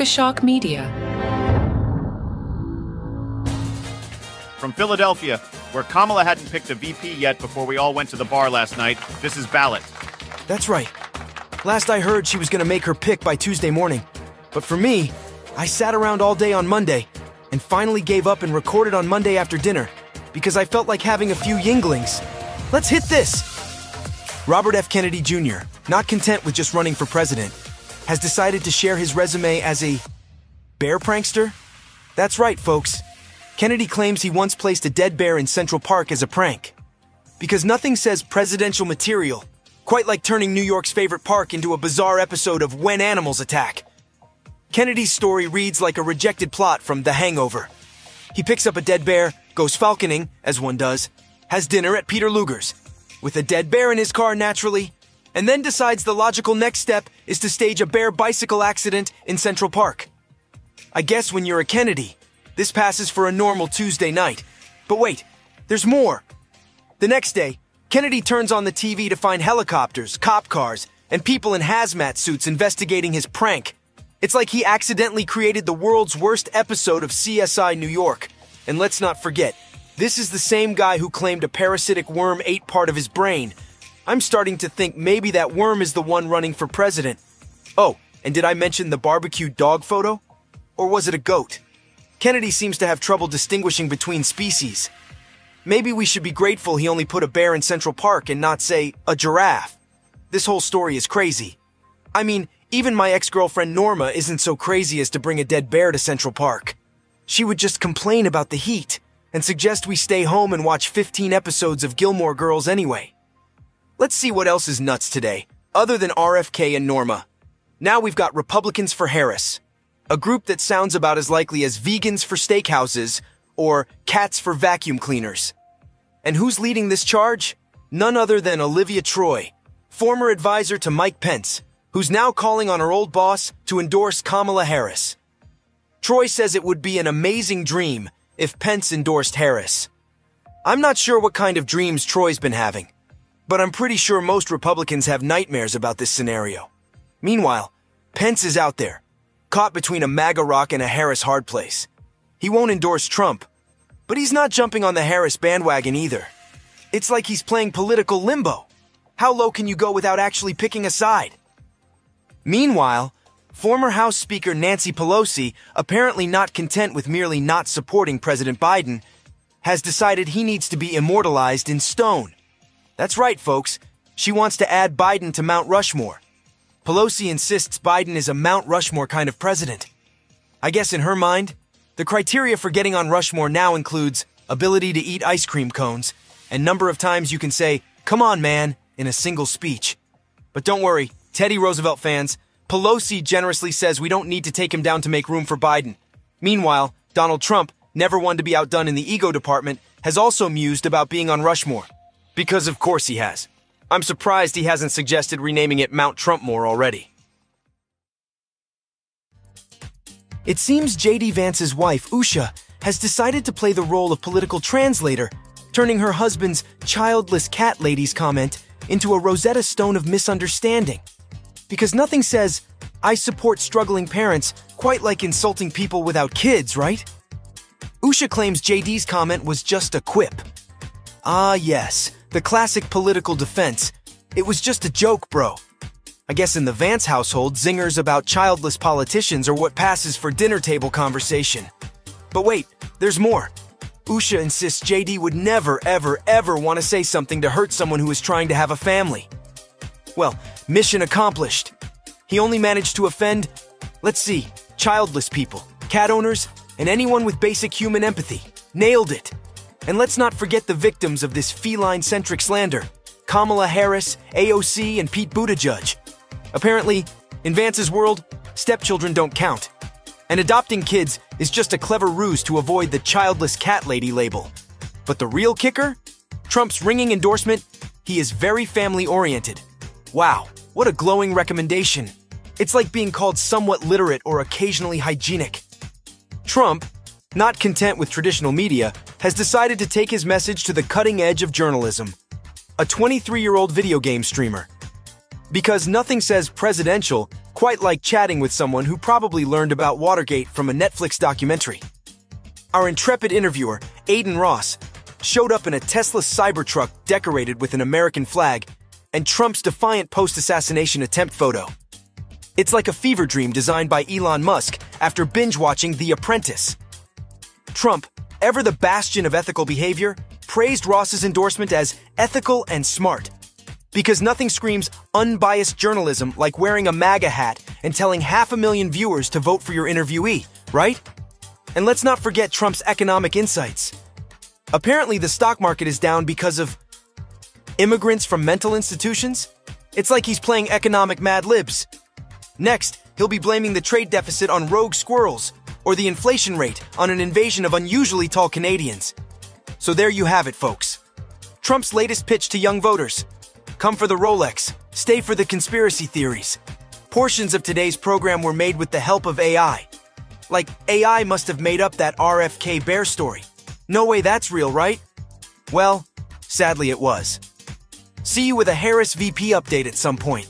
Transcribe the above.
Shark Media. From Philadelphia, where Kamala hadn't picked a VP yet before we all went to the bar last night, this is Ballot. That's right. Last I heard, she was going to make her pick by Tuesday morning. But for me, I sat around all day on Monday and finally gave up and recorded on Monday after dinner because I felt like having a few yinglings. Let's hit this! Robert F. Kennedy Jr., not content with just running for president, has decided to share his resume as a bear prankster? That's right, folks. Kennedy claims he once placed a dead bear in Central Park as a prank. Because nothing says presidential material quite like turning New York's favorite park into a bizarre episode of When Animals Attack. Kennedy's story reads like a rejected plot from The Hangover. He picks up a dead bear, goes falconing, as one does, has dinner at Peter Luger's, with a dead bear in his car naturally, and then decides the logical next step is to stage a bear bicycle accident in Central Park. I guess when you're a Kennedy, this passes for a normal Tuesday night. But wait, there's more. The next day, Kennedy turns on the TV to find helicopters, cop cars, and people in hazmat suits investigating his prank. It's like he accidentally created the world's worst episode of CSI New York. And let's not forget, this is the same guy who claimed a parasitic worm ate part of his brain. I'm starting to think maybe that worm is the one running for president. Oh, and did I mention the barbecued dog photo? Or was it a goat? Kennedy seems to have trouble distinguishing between species. Maybe we should be grateful he only put a bear in Central Park and not, say, a giraffe. This whole story is crazy. I mean, even my ex-girlfriend Norma isn't so crazy as to bring a dead bear to Central Park. She would just complain about the heat and suggest we stay home and watch 15 episodes of Gilmore Girls anyway. Let's see what else is nuts today, other than RFK and Norma. Now we've got Republicans for Harris, a group that sounds about as likely as vegans for steakhouses or cats for vacuum cleaners. And who's leading this charge? None other than Olivia Troy, former advisor to Mike Pence, who's now calling on her old boss to endorse Kamala Harris. Troy says it would be an amazing dream if Pence endorsed Harris. I'm not sure what kind of dreams Troy's been having, but I'm pretty sure most Republicans have nightmares about this scenario. Meanwhile, Pence is out there, caught between a MAGA rock and a Harris hard place. He won't endorse Trump, but he's not jumping on the Harris bandwagon either. It's like he's playing political limbo. How low can you go without actually picking a side? Meanwhile, former House Speaker Nancy Pelosi, apparently not content with merely not supporting President Biden, has decided he needs to be immortalized in stone. That's right, folks. She wants to add Biden to Mount Rushmore. Pelosi insists Biden is a Mount Rushmore kind of president. I guess in her mind, the criteria for getting on Rushmore now includes ability to eat ice cream cones and number of times you can say, "Come on, man," in a single speech. But don't worry, Teddy Roosevelt fans, Pelosi generously says we don't need to take him down to make room for Biden. Meanwhile, Donald Trump, never one to be outdone in the ego department, has also mused about being on Rushmore. Because of course he has. I'm surprised he hasn't suggested renaming it Mount Trumpmore already. It seems J.D. Vance's wife, Usha, has decided to play the role of political translator, turning her husband's childless cat lady's comment into a Rosetta Stone of misunderstanding. Because nothing says, "I support struggling parents," quite like insulting people without kids, right? Usha claims JD's comment was just a quip. Ah yes, the classic political defense. It was just a joke, bro. I guess in the Vance household, zingers about childless politicians are what passes for dinner table conversation. But wait, there's more. Usha insists JD would never, ever, ever want to say something to hurt someone who is trying to have a family. Well, mission accomplished. He only managed to offend, let's see, childless people, cat owners, and anyone with basic human empathy. Nailed it. And let's not forget the victims of this feline-centric slander. Kamala Harris, AOC, and Pete Buttigieg. Apparently, in Vance's world, stepchildren don't count. And adopting kids is just a clever ruse to avoid the childless cat lady label. But the real kicker? Trump's ringing endorsement, he is very family-oriented. Wow, what a glowing recommendation. It's like being called somewhat literate or occasionally hygienic. Trump, not content with traditional media, has decided to take his message to the cutting edge of journalism. A 23-year-old video game streamer. Because nothing says presidential quite like chatting with someone who probably learned about Watergate from a Netflix documentary. Our intrepid interviewer, Aiden Ross, showed up in a Tesla Cybertruck decorated with an American flag and Trump's defiant post-assassination attempt photo. It's like a fever dream designed by Elon Musk after binge-watching The Apprentice. Trump, ever the bastion of ethical behavior, praised Ross's endorsement as ethical and smart. Because nothing screams unbiased journalism like wearing a MAGA hat and telling 500,000 viewers to vote for your interviewee, right? And let's not forget Trump's economic insights. Apparently, the stock market is down because of immigrants from mental institutions? It's like he's playing economic Mad Libs. Next, he'll be blaming the trade deficit on rogue squirrels or the inflation rate on an invasion of unusually tall Canadians. So there you have it, folks. Trump's latest pitch to young voters. Come for the Rolex, stay for the conspiracy theories. Portions of today's program were made with the help of AI. Like, AI must have made up that RFK Bear story. No way that's real, right? Well, sadly it was. See you with a Harris VP update at some point.